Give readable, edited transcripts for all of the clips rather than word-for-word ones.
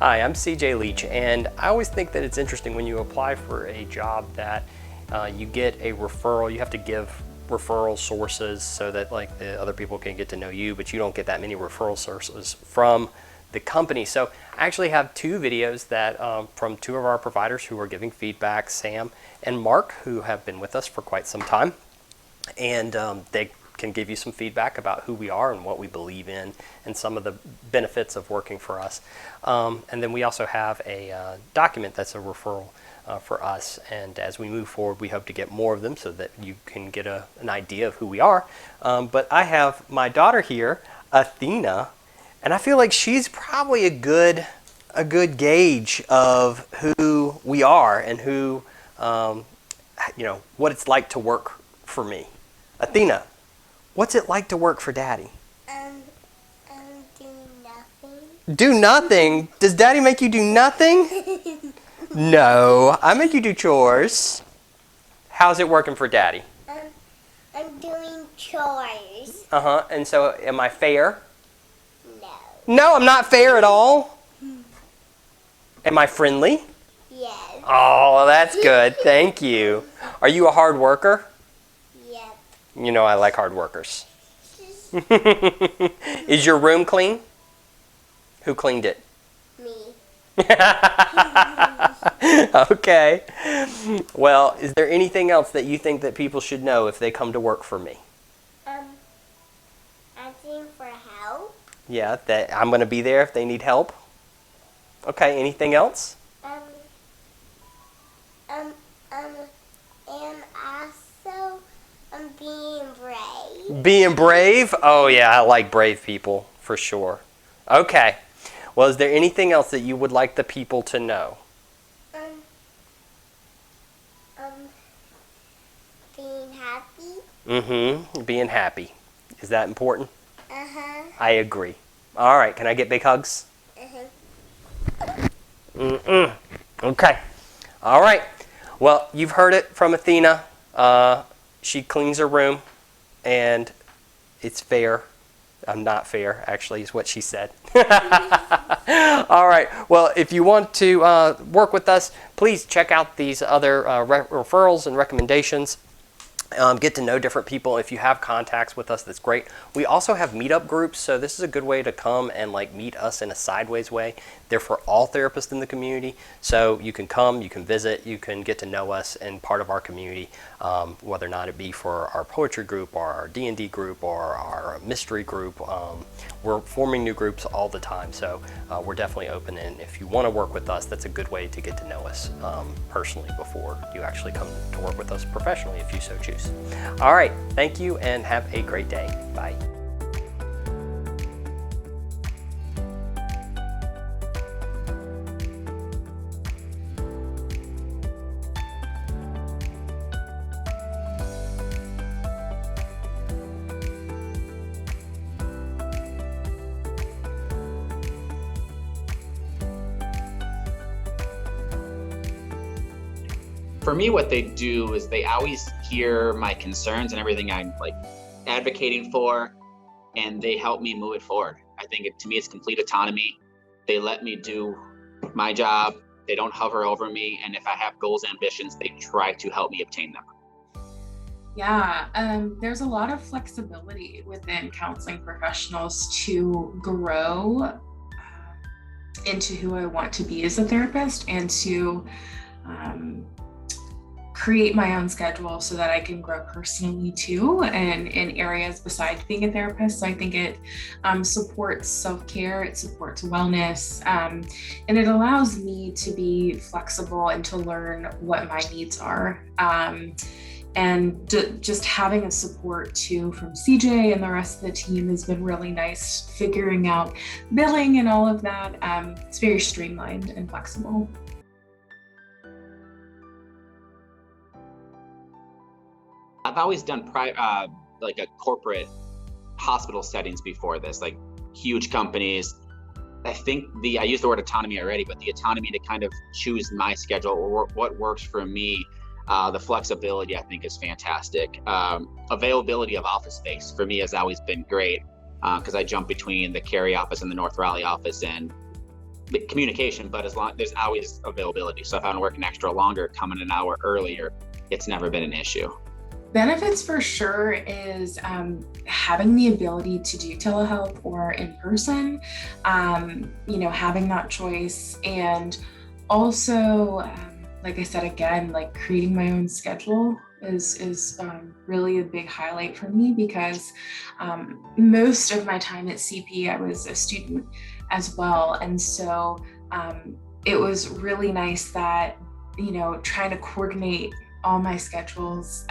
Hi, I'm CJ Leach, and I always think that it's interesting when you apply for a job that you get a referral. You have to give referral sources so that like the other people can get to know you, but you don't get that many referral sources from the company. So I actually have two videos that from two of our providers who are giving feedback, Sam and Mark, who have been with us for quite some time, and they can give you some feedback about who we are and what we believe in and some of the benefits of working for us. And then we also have a document that's a referral for us, and as we move forward we hope to get more of them so that you can get an idea of who we are. But I have my daughter here, Athena, and I feel like she's probably a good gauge of who we are and who what it's like to work for me. Athena, what's it like to work for Daddy? Do nothing. Do nothing? Does Daddy make you do nothing? No, I make you do chores. How's it working for Daddy? I'm doing chores. Uh-huh, and so am I fair? No. No, I'm not fair at all. Am I friendly? Yes. Oh, that's good, thank you. Are you a hard worker? Yep. You know I like hard workers. Is your room clean? Who cleaned it? Me. Okay. Well, is there anything else that you think that people should know if they come to work for me? Asking for help. Yeah, that I'm going to be there if they need help. Okay, anything else? And also, being brave. Being brave? Oh yeah, I like brave people for sure. Okay. Well, is there anything else that you would like the people to know? Being happy. Mm-hmm. Being happy. Is that important? Uh-huh. I agree. All right, can I get big hugs? Uh-huh. Okay. All right. Well, you've heard it from Athena. She cleans her room, and it's fair. I'm not fair, actually, is what she said. All right. Well, if you want to work with us, please check out these other referrals and recommendations. Get to know different people. If you have contacts with us, that's great. We also have meetup groups, so this is a good way to come and like meet us in a sideways way. They're for all therapists in the community, so you can come, you can visit, you can get to know us and part of our community, whether or not it be for our poetry group or our D&D group or our mystery group. We're forming new groups all the time, so we're definitely open, and if you want to work with us, that's a good way to get to know us personally before you actually come to work with us professionally if you so choose. All right, thank you and have a great day. Bye. For me, what they do is they always hear my concerns and everything I'm like advocating for, and they help me move it forward. I think to me, it's complete autonomy. They let me do my job. They don't hover over me. And if I have goals, ambitions, they try to help me obtain them. Yeah, there's a lot of flexibility within counseling professionals to grow into who I want to be as a therapist and to create my own schedule so that I can grow personally too, and in areas besides being a therapist. So I think it supports self-care, it supports wellness, and it allows me to be flexible and to learn what my needs are. And just having a support too from CJ and the rest of the team has been really nice, figuring out billing and all of that. It's very streamlined and flexible. I've always done like a corporate hospital settings before this, like huge companies. I think I used the word autonomy already, but the autonomy to kind of choose my schedule or what works for me, the flexibility I think is fantastic. Availability of office space for me has always been great because I jump between the Cary office and the North Raleigh office, and the communication, but as long there's always availability. So if I want to work an extra longer, coming an hour earlier, it's never been an issue. Benefits for sure is having the ability to do telehealth or in person, having that choice. And also, like I said, again, like creating my own schedule is really a big highlight for me, because most of my time at CP, I was a student as well. And so it was really nice that, trying to coordinate all my schedules,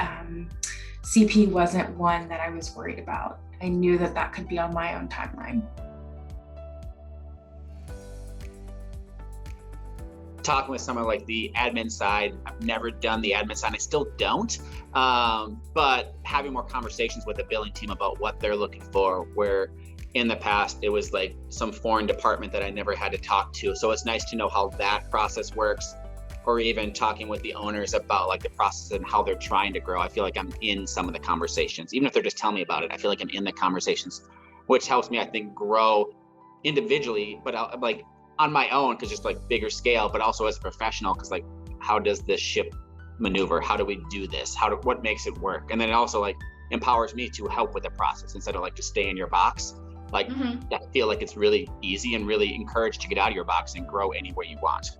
CP wasn't one that I was worried about. I knew that could be on my own timeline. Talking with someone like the admin side, I've never done the admin side. I still don't. But having more conversations with the billing team about what they're looking for, where in the past it was like some foreign department that I never had to talk to. So it's nice to know how that process works, or even talking with the owners about like the process and how they're trying to grow. I feel like I'm in some of the conversations, even if they're just telling me about it. I feel like I'm in the conversations, which helps me, I think, grow individually, but like on my own, because just like bigger scale, but also as a professional, because like, how does this ship maneuver? How do we do this? What makes it work? And then it also like empowers me to help with the process instead of like just stay in your box. Like I feel like it's really easy and really encouraged to get out of your box and grow any way you want.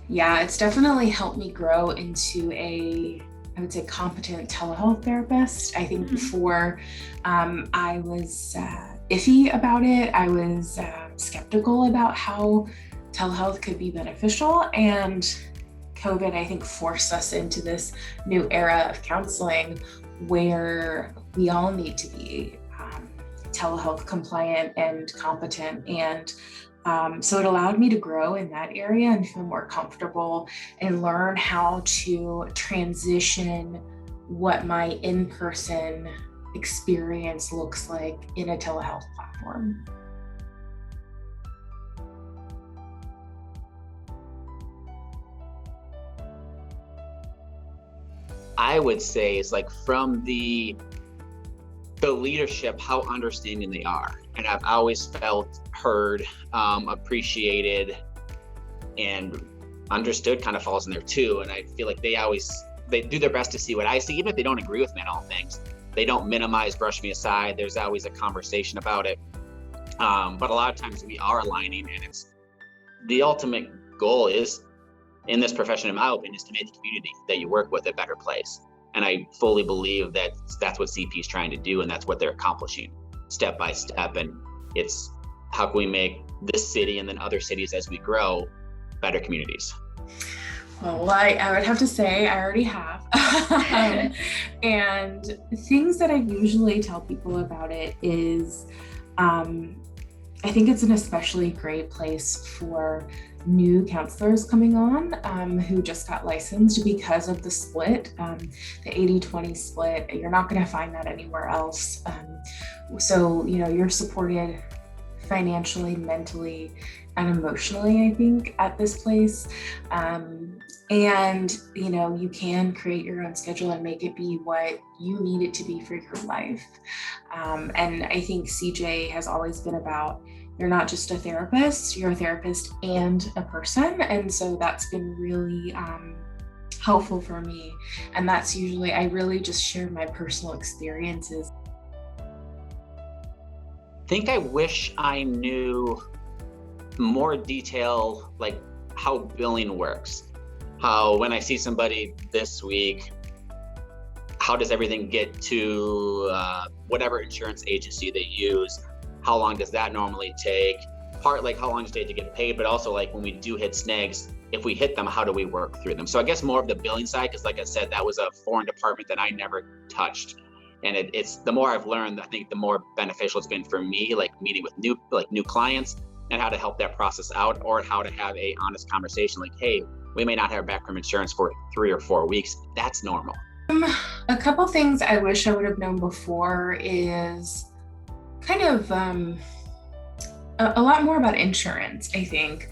Yeah, it's definitely helped me grow into I would say, competent telehealth therapist. I think before I was iffy about it. I was skeptical about how telehealth could be beneficial, and COVID, I think, forced us into this new era of counseling where we all need to be telehealth compliant and competent. And so it allowed me to grow in that area and feel more comfortable and learn how to transition what my in-person experience looks like in a telehealth platform. I would say it's like from the leadership, how understanding they are. And I've always felt heard, appreciated, and understood kind of falls in there too. And I feel like they do their best to see what I see, even if they don't agree with me on all things. They don't minimize, brush me aside. There's always a conversation about it. But a lot of times we are aligning, and it's the ultimate goal is, in this profession, in my opinion, is to make the community that you work with a better place. And I fully believe that that's what CP is trying to do, and that's what they're accomplishing step by step. And it's how can we make this city and then other cities as we grow better communities? Well, I would have to say I already have. And things that I usually tell people about it is I think it's an especially great place for new counselors coming on who just got licensed because of the split, the 80-20 split. You're not going to find that anywhere else. So, you're supported financially, mentally, and emotionally, I think, at this place. And, you can create your own schedule and make it be what you need it to be for your life. And I think CJ has always been about, you're not just a therapist, you're a therapist and a person. And so that's been really helpful for me. And that's usually, I really just share my personal experiences. I think I wish I knew more detail, like how billing works. How when I see somebody this week, how does everything get to whatever insurance agency they use? How long does that normally take? Part like how long does it take to get paid, but also like when we do hit snags, if we hit them, how do we work through them? So I guess more of the billing side, because like I said, that was a foreign department that I never touched. And it's the more I've learned, I think the more beneficial it's been for me, like meeting with new clients and how to help that process out, or how to have a honest conversation like, hey, we may not have back from insurance for 3 or 4 weeks. That's normal. A couple things I wish I would have known before is kind of a lot more about insurance, I think,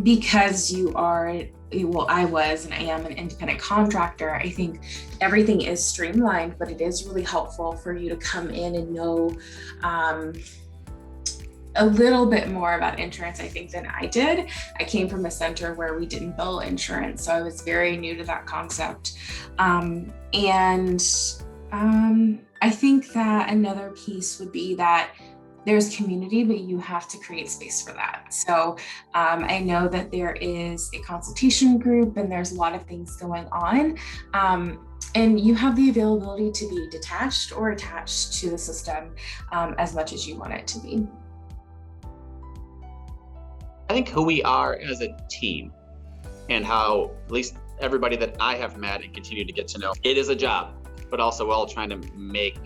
because I was and I am an independent contractor. I think everything is streamlined, but it is really helpful for you to come in and know a little bit more about insurance, I think, than I did. I came from a center where we didn't bill insurance, so I was very new to that concept. I think that another piece would be that there's community, but you have to create space for that. So I know that there is a consultation group and there's a lot of things going on. And you have the availability to be detached or attached to the system as much as you want it to be. I think who we are as a team and how, at least everybody that I have met and continue to get to know, it is a job, but also we're all trying to make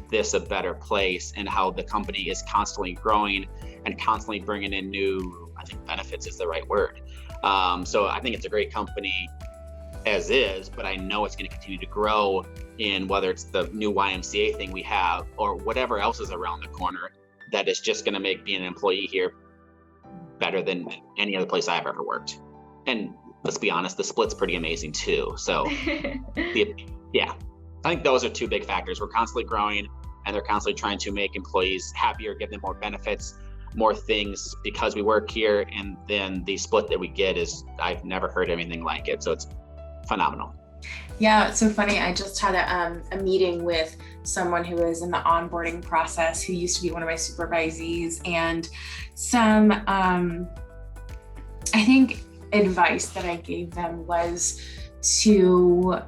this a better place, and how the company is constantly growing and constantly bringing in new, I think benefits is the right word. So I think it's a great company as is, but I know it's going to continue to grow in whether it's the new YMCA thing we have or whatever else is around the corner that is just going to make being an employee here better than any other place I've ever worked. And let's be honest, the split's pretty amazing too. So yeah, I think those are two big factors. We're constantly growing and they're constantly trying to make employees happier, give them more benefits, more things because we work here. And then the split that we get is, I've never heard anything like it. So it's phenomenal. Yeah, it's so funny. I just had a meeting with someone who was in the onboarding process who used to be one of my supervisees, and some, I think advice that I gave them was to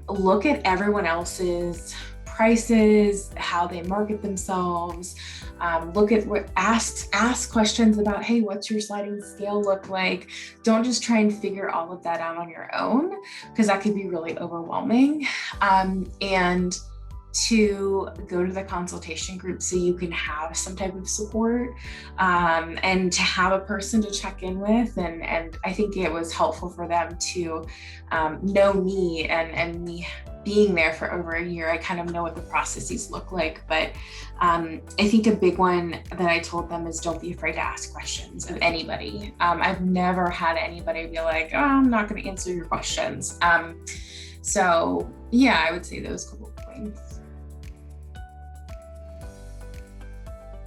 look at everyone else's prices, how they market themselves, look at what, ask questions about, hey, what's your sliding scale look like? Don't just try and figure all of that out on your own, because that could be really overwhelming. And to go to the consultation group so you can have some type of support, and to have a person to check in with. And I think it was helpful for them to know me, and me being there for over a year, I kind of know what the processes look like. But I think a big one that I told them is don't be afraid to ask questions of anybody. I've never had anybody be like, oh, I'm not going to answer your questions. So yeah, I would say those couple of points.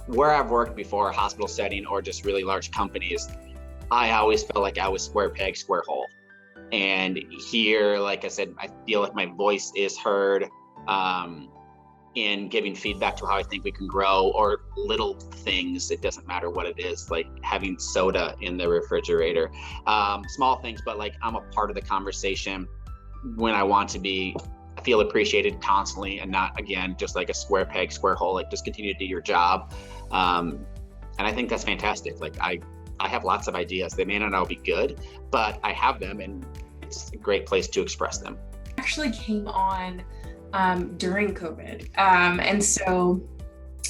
Where I've worked before, a hospital setting or just really large companies, I always felt like I was square peg, square hole. And here, like I said, I feel like my voice is heard in giving feedback to how I think we can grow, or little things. It doesn't matter what it is, like having soda in the refrigerator, small things, but like I'm a part of the conversation when I want to be. I feel appreciated constantly, and not, again, just like a square peg, square hole, like just continue to do your job. And I think that's fantastic. Like I have lots of ideas. They may not all be good, but I have them, and it's a great place to express them. Actually came on during COVID. And so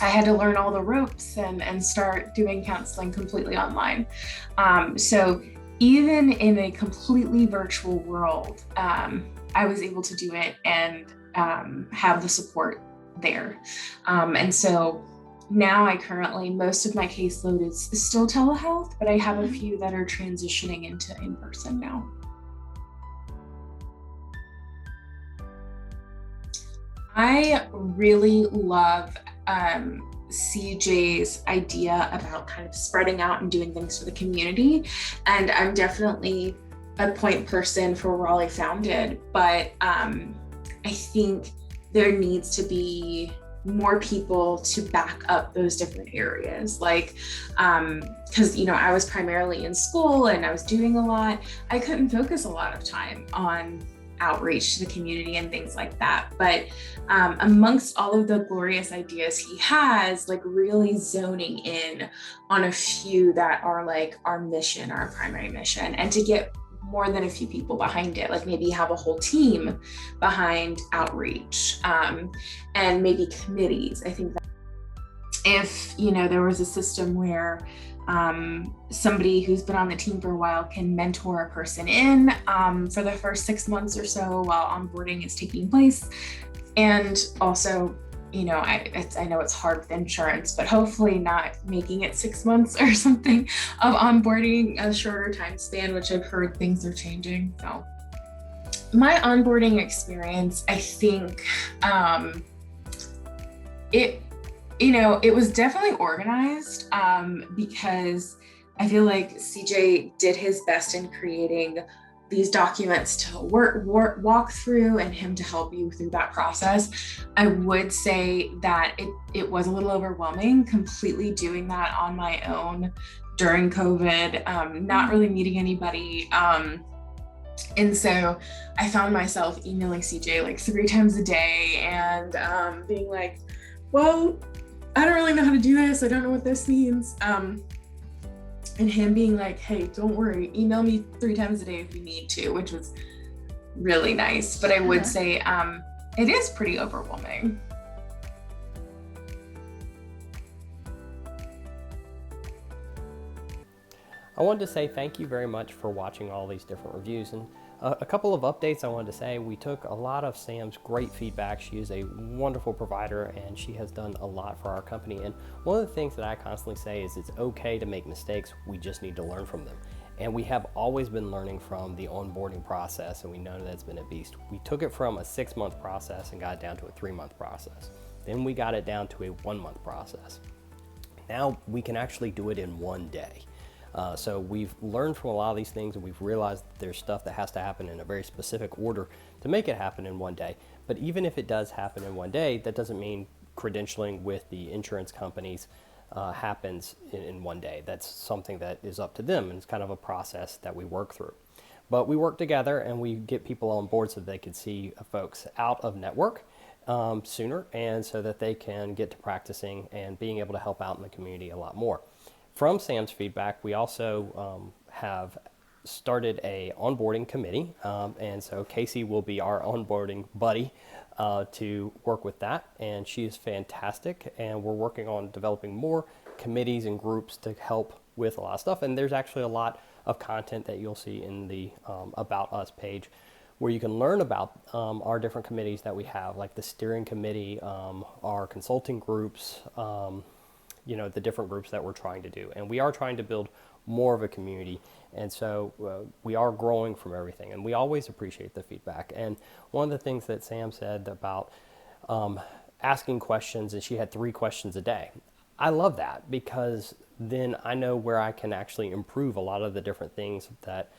I had to learn all the ropes and start doing counseling completely online. So even in a completely virtual world, I was able to do it and have the support there. And so now most of my caseload is still telehealth, but I have a few that are transitioning into in-person now. I really love CJ's idea about kind of spreading out and doing things for the community. And I'm definitely a point person for Raleigh Founded, but I think there needs to be more people to back up those different areas. Like, because, I was primarily in school and I was doing a lot. I couldn't focus a lot of time on outreach to the community and things like that. But amongst all of the glorious ideas he has, like really zoning in on a few that are like our mission, our primary mission, and to get more than a few people behind it, like maybe have a whole team behind outreach, and maybe committees. I think that if, there was a system where somebody who's been on the team for a while can mentor a person in for the first 6 months or so while onboarding is taking place. And also, I know it's hard with insurance, but hopefully not making it 6 months or something of onboarding, a shorter time span, which I've heard things are changing. So my onboarding experience, I think It was definitely organized because I feel like CJ did his best in creating these documents to walk through and him to help you through that process. I would say that it was a little overwhelming completely doing that on my own during COVID, not really meeting anybody. And so I found myself emailing CJ like 3 times a day and being like, well, I don't really know how to do this. I don't know what this means. And him being like, hey, don't worry, email me 3 times a day if you need to, which was really nice. But I would say it is pretty overwhelming. I wanted to say thank you very much for watching all these different reviews. And a couple of updates I wanted to say. We took a lot of Sam's great feedback. She is a wonderful provider and she has done a lot for our company. And one of the things that I constantly say is it's okay to make mistakes. We just need to learn from them. And we have always been learning from the onboarding process, and we know that it's been a beast. We took it from a 6-month process and got it down to a 3-month process. Then we got it down to a 1-month process. Now we can actually do it in 1 day. So we've learned from a lot of these things, and we've realized that there's stuff that has to happen in a very specific order to make it happen in 1 day. But even if it does happen in 1 day, that doesn't mean credentialing with the insurance companies happens in 1 day. That's something that is up to them, and it's kind of a process that we work through. But we work together and we get people on board so they can see folks out of network sooner, and so that they can get to practicing and being able to help out in the community a lot more. From Sam's feedback, we also have started a onboarding committee, and so Casey will be our onboarding buddy to work with that, and she is fantastic, and we're working on developing more committees and groups to help with a lot of stuff. And there's actually a lot of content that you'll see in the About Us page, where you can learn about our different committees that we have, like the steering committee, our consulting groups, the different groups that we're trying to do. And we are trying to build more of a community. And so we are growing from everything. And we always appreciate the feedback. And one of the things that Sam said about asking questions, and she had 3 questions a day. I love that, because then I know where I can actually improve a lot of the different things that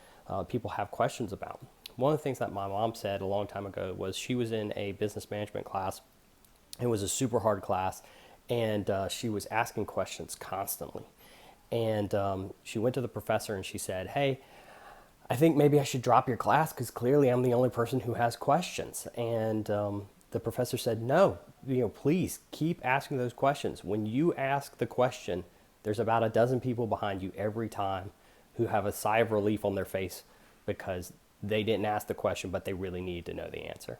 people have questions about. One of the things that my mom said a long time ago was she was in a business management class. It was a super hard class. And she was asking questions constantly. And she went to the professor and she said, hey, I think maybe I should drop your class because clearly I'm the only person who has questions. And the professor said, no, please keep asking those questions. When you ask the question, there's about a dozen people behind you every time who have a sigh of relief on their face because they didn't ask the question, but they really need to know the answer.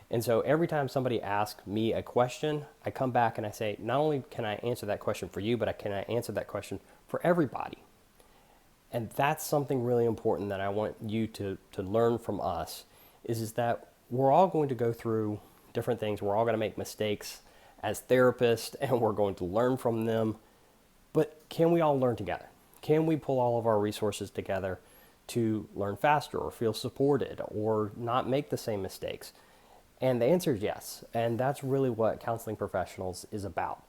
And so every time somebody asks me a question, I come back and I say, not only can I answer that question for you, but can I answer that question for everybody? And that's something really important that I want you to learn from us, is that we're all going to go through different things. We're all going to make mistakes as therapists, and we're going to learn from them. But can we all learn together? Can we pull all of our resources together to learn faster or feel supported or not make the same mistakes? And the answer is yes. And that's really what counseling professionals is about.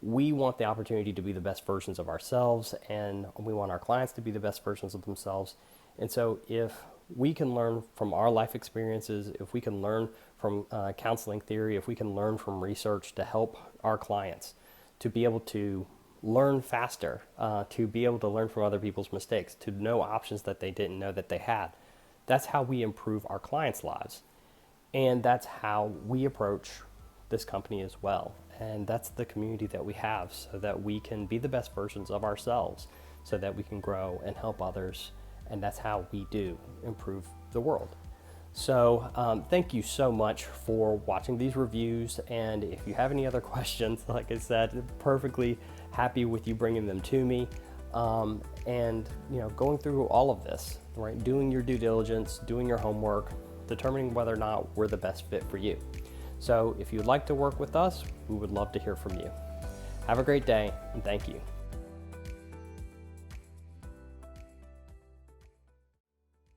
We want the opportunity to be the best versions of ourselves, and we want our clients to be the best versions of themselves. And so if we can learn from our life experiences, if we can learn from counseling theory, if we can learn from research to help our clients to be able to learn faster, to be able to learn from other people's mistakes, to know options that they didn't know that they had, that's how we improve our clients' lives. And that's how we approach this company as well. And that's the community that we have, so that we can be the best versions of ourselves, so that we can grow and help others. And that's how we do improve the world. So thank you so much for watching these reviews. And if you have any other questions, like I said, perfectly happy with you bringing them to me. And going through all of this, right? Doing your due diligence, doing your homework, determining whether or not we're the best fit for you. So if you'd like to work with us, we would love to hear from you. Have a great day, and thank you.